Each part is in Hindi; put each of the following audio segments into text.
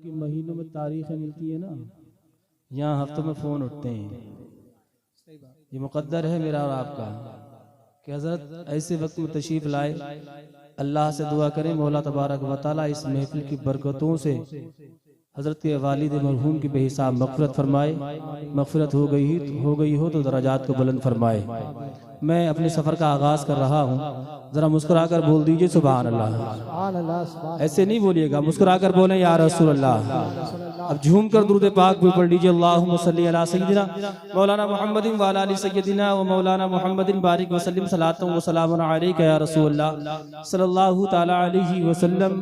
कि महीनों में तारीखें मिलती है ना, यहाँ हफ्तों में फ़ोन उठते हैं। ये मुक़द्दर है मेरा और आपका कि हज़रत ऐसे वक्त में तशरीफ़ लाए। अल्लाह से दुआ करें मौला तबारक व तआला इस महफिल की बरकतों से हज़रत के वालिद मरहूम की बेहिसाब मग़फ़िरत फरमाए। मग़फ़िरत हो गई हो तो दराजात को बुलंद फरमाए। मैं अपने सफ़र का आगाज़ कर रहा हूँ, ज़रा मुस्कुरा कर बोल दीजिए सुभान अल्लाह। ऐसे नहीं बोलिएगा, मुस्कुरा कर बोलें या रसूल अल्लाह। अब झूम कर दुरूद पाक भी पढ़ लीजिए। अल्लाहुम्मा सल्ली अला सय्यिदिना मौलाना मुहम्मदिन व अला आलि सय्यिदिना व मौलाना मुहम्मदिन बारिक व सल्लिम सलातन व सलामुन अलैका या रसूल अल्लाह सल्लल्लाहु तआला अलैहि वसल्लम।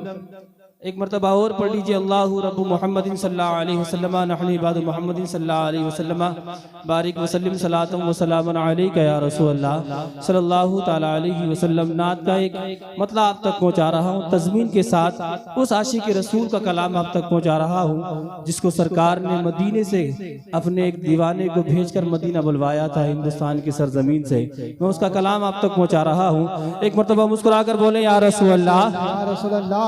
एक मरतबा और पढ़ लीजिए। अल्लाहु रब्बु मुहम्मदिन सल्लल्लाहु अलैहि वसल्लम नहनु इबादु मुहम्मदिन सल्लल्लाहु अलैहि वसल्लम बारिक वसल्लिम सलातन व सलामुन अलैका या रसूल अल्लाह सल्लल्लाहु तआला अलैहि वसल्लम। नात का एक मतलब आप तक पहुँचा रहा हूँ तज़मीन के साथ। उस आशिक रसूल का कलाम आप तक पहुँचा रहा हूँ जिसको सरकार ने मदीने से अपने एक दीवाने को भेजकर मदीना बुलवाया था, हिंदुस्तान की सरजमीन से। मैं उसका कलाम आप तक पहुँचा रहा हूँ। एक मरतबा मुस्कुरा कर बोले या रसूल अल्लाह।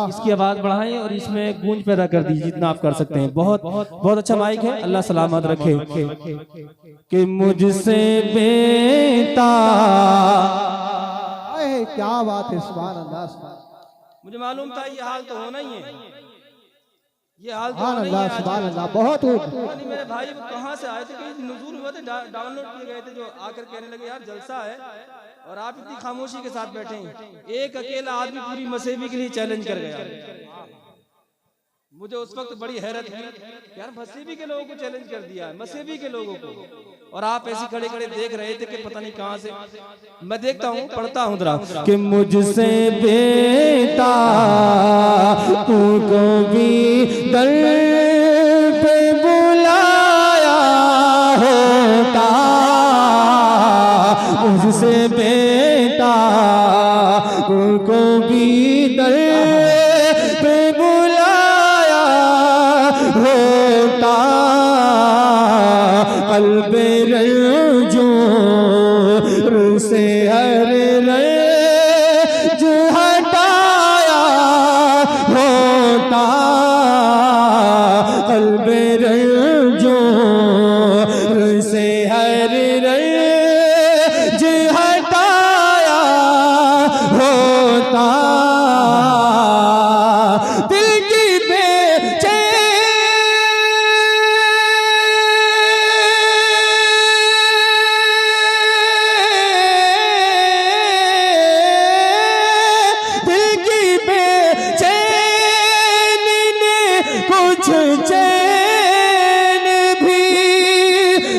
इसकी आवाज़ बढ़ा और इसमें गूंज पैदा कर दीजिए जितना आप कर सकते हैं। बहुत बहुत अच्छा माइक है, अल्लाह सलामत रखे। कि मुझसे बेता क्या बात है, सुभान अल्लाह। मुझे मालूम था ये हाल तो होना ही है, ये हाल तो सुभान अल्लाह, सुभान अल्लाह। बहुत मेरे भाई कहाँ से आए थे, कहीं नुज़ूल हुए थे, डाउनलोड किए गए थे, जो आकर कहने लगे यार जलसा है और आप इतनी खामोशी के साथ बैठे हैं। एक अकेला आदमी पूरी मसीबी के लिए चैलेंज कर गया। मुझे उस वक्त बड़ी हैरत हुई, यार मसीबी के लोगों को चैलेंज कर दिया है, मसीबी के लोगों को, और आप ऐसे खड़े खड़े देख रहे थे कि पता नहीं कहां से। मैं देखता हूं, पढ़ता हूं जरा कि मुझसे बेटा तुमको भी दर पे बुलाया होता, मुझसे बेटा तुमको भी दर पे बुलाया होता, क़ल्बे रंजो से हर रंज हटाया होता, क़ल्बे रंजो से हर रंज हटाया होता, दिल की बेचैनी ने कुछ चैन भी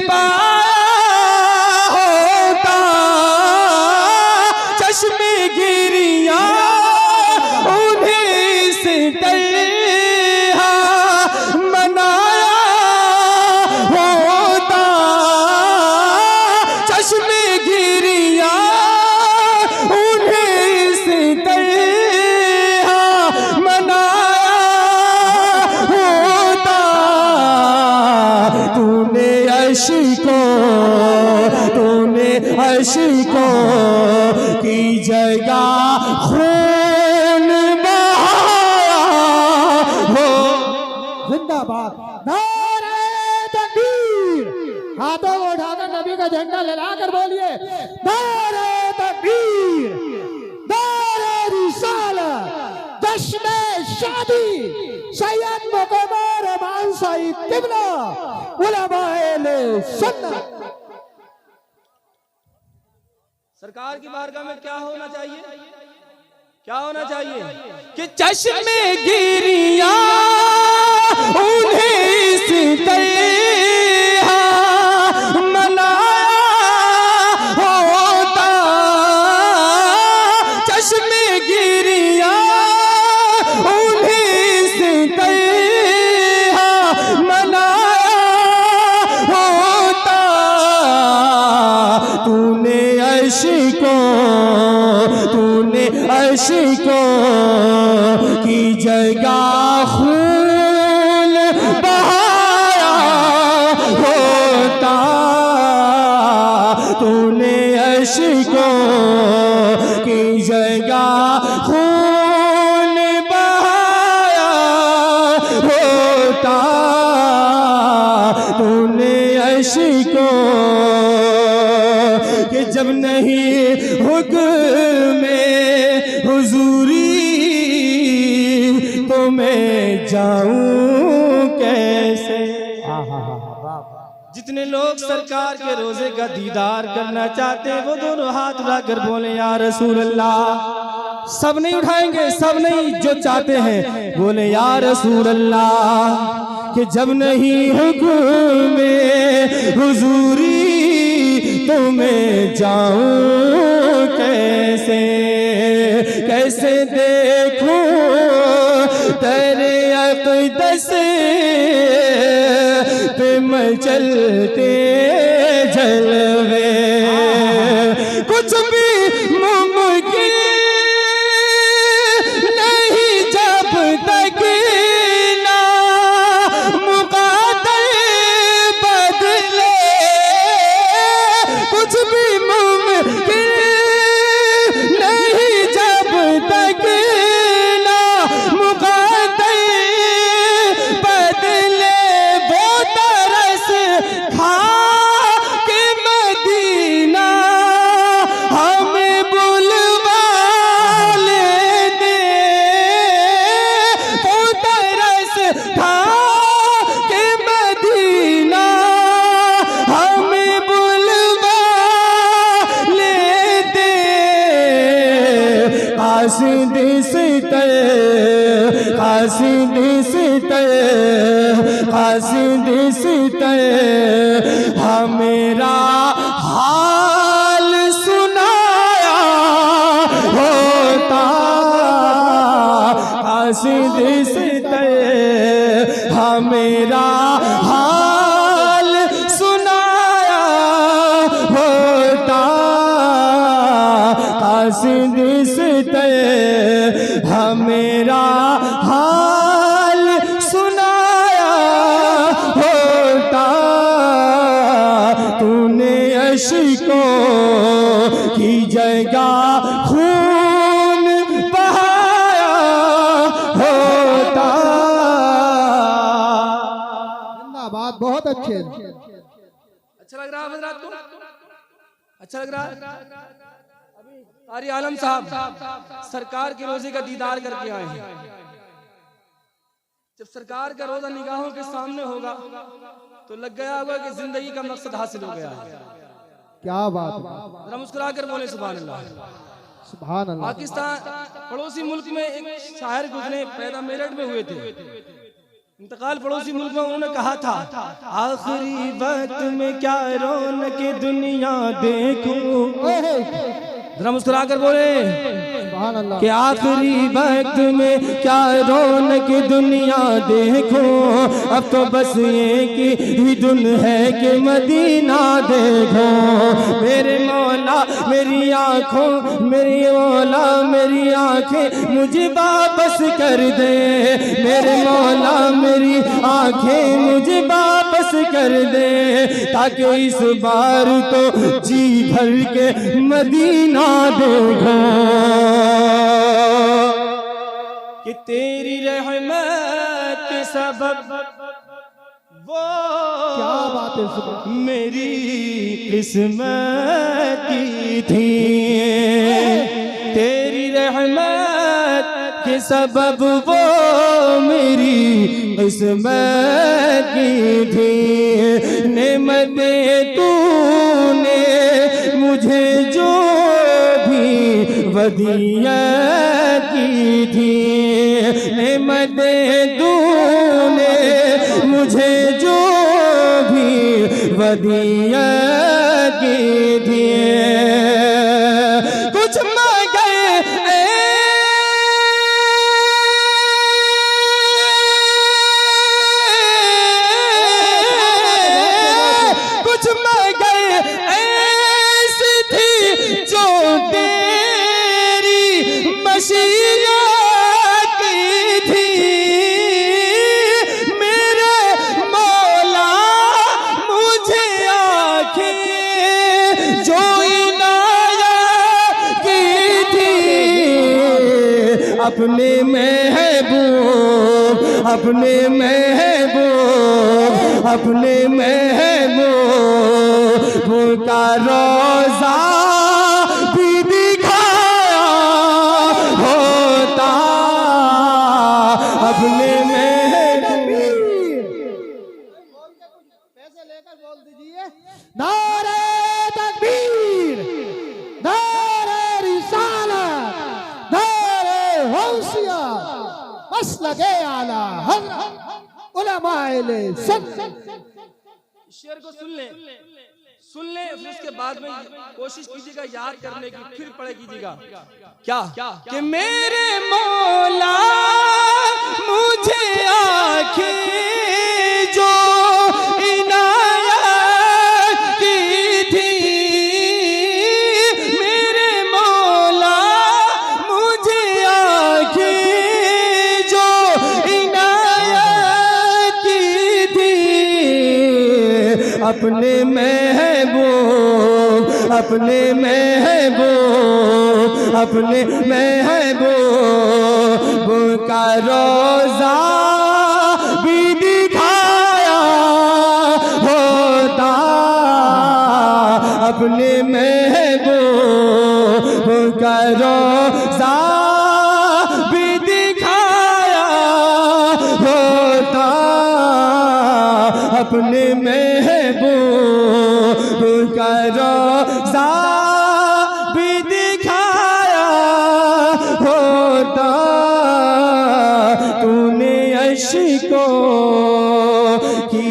पाया होता, चश्मे गिरिया उन्हें से तन्हा मनाया होता, चश्मे गिरिया उन्हें से तन्हा मनाया होता, तूने अश्कों की जगह खून बहाया हो। जिंदाबाद, नारे तकबीर। हाथों को उठाकर नबी का झंडा लहराकर बोलिए नारे तकबीर, नारे रिसालत, जश्न शादी सैयद मुकम्मल रहमान सईद क़िबला उलमाए सुन्नत। सरकार की बारगाह में क्या होना चाहिए, क्या होना चाहिए कि चश्मे गिरिया उन्हें इस तन्हा मनाया होता, चश्मे गिरिया उन्हें इस तन्हा मनाया होता, तूने अश्कों की जगह जाऊं कैसे। वाह। जितने लोग सरकार के रोजे का दीदार करना चाहते हैं वो दोनों हाथ उठाकर बोले या रसूल अल्लाह। सब नहीं उठाएंगे, सब नहीं, जो चाहते हैं बोले या रसूल अल्लाह। कि जब नहीं हुक्म में हुजूरी तो मैं जाऊं कैसे, कैसे देखूं तेरे अक़दस पे मचलते जलवे। कुछ भी मुमकिन नहीं जब तक ना मुक़द्दर बदले। कुछ भी मुमकिन नहीं जब तक ना मुक़द्दर बदले। वो तरस खा के मदीना हमें बुलवा लेते। वो तरस खा के मदीना हमें बुलवा लेते। कासिद सितर, कासिद सितर, कासिद सितर हमेरा हाल सुनाया होता। कासिद सितर हमेरा हाल सुनाया होता। कासिद सितर हमेरा हाल सुनाया होता। तूने अश्कों की जगह खून बहाया होता। जिंदाबाद, बहुत अच्छे। अच्छा लग रहा है हजरात को? अच्छा लग रहा है? कारी आलम साहब सरकार के रोजे का दीदार करके आए हैं। जब सरकार का रोजा निगाहों के सामने होगा तो लग गया होगा कि जिंदगी का मकसद हासिल हो गया है। क्या बात है। जरा मुस्कुरा कर बोले सुभान अल्लाह। सुभान अल्लाह। पाकिस्तान पड़ोसी मुल्क में एक शायर गुजरे, पैदा मेरठ में हुए थे, इंतकाल पड़ोसी मुल्क में। उन्होंने कहा था आखिरी वक्त में क्या रौनक दुनिया देखूं। जरा मुस्कुरा कर बोले सुभान अल्लाह। कि आखिरी वक्त में क्या रौनक दुनिया देखो। अब तो बस एक ही धुन है कि मदीना देखो। मेरे मौला मेरी आंखों, मेरी मौला मेरी आंखें मुझे वापस कर दे। मेरे मौला मेरी आंखें मुझे वापस कर दे, ताकि इस बार तो जी भर के मदीना देखो। कि तेरी रहमत के सबब वो क्या बात है। सुभान मेरी किस्मत की थी। तेरी रहमत के सबब वो मेरी किस्मत की थी। नेमतें तूने मुझे जो भी वदियत की थी। नेमतें तूने मुझे जो भी वदियत की थी। कुछ मांगे कुछ मांगे ऐसी थी जो तेरी मशीयत की थी। मेरे मौला मुझे आंखें जो इनायत की थी। अपने महबूब, अपने महबूब, अपने महबूब का रोजा भी दिखाया होता। अपने महबूब नारे तकबीर, नारे रिसालत, नारे गौसिया, मसलके आला हज़रत उलमाए सुन्नत। शेर को सुन ले, फिर उसके बाद में कोशिश कीजिएगा याद करने की, फिर पढ़े कीजिएगा। क्या कि मेरे मौला मुझे आँखें जो इनायत की थी, मेरे मौला मुझे आँखें जो इनायत की थी, अपने महबूब, अपने महबूब, अपने महबूब का रोज़ा भी दिखाया होता, अपने महबूब का रोज़ा भी दिखाया होता, अपने महबूब का रोज़ा भी दिखाया होता। तूने अश्कों की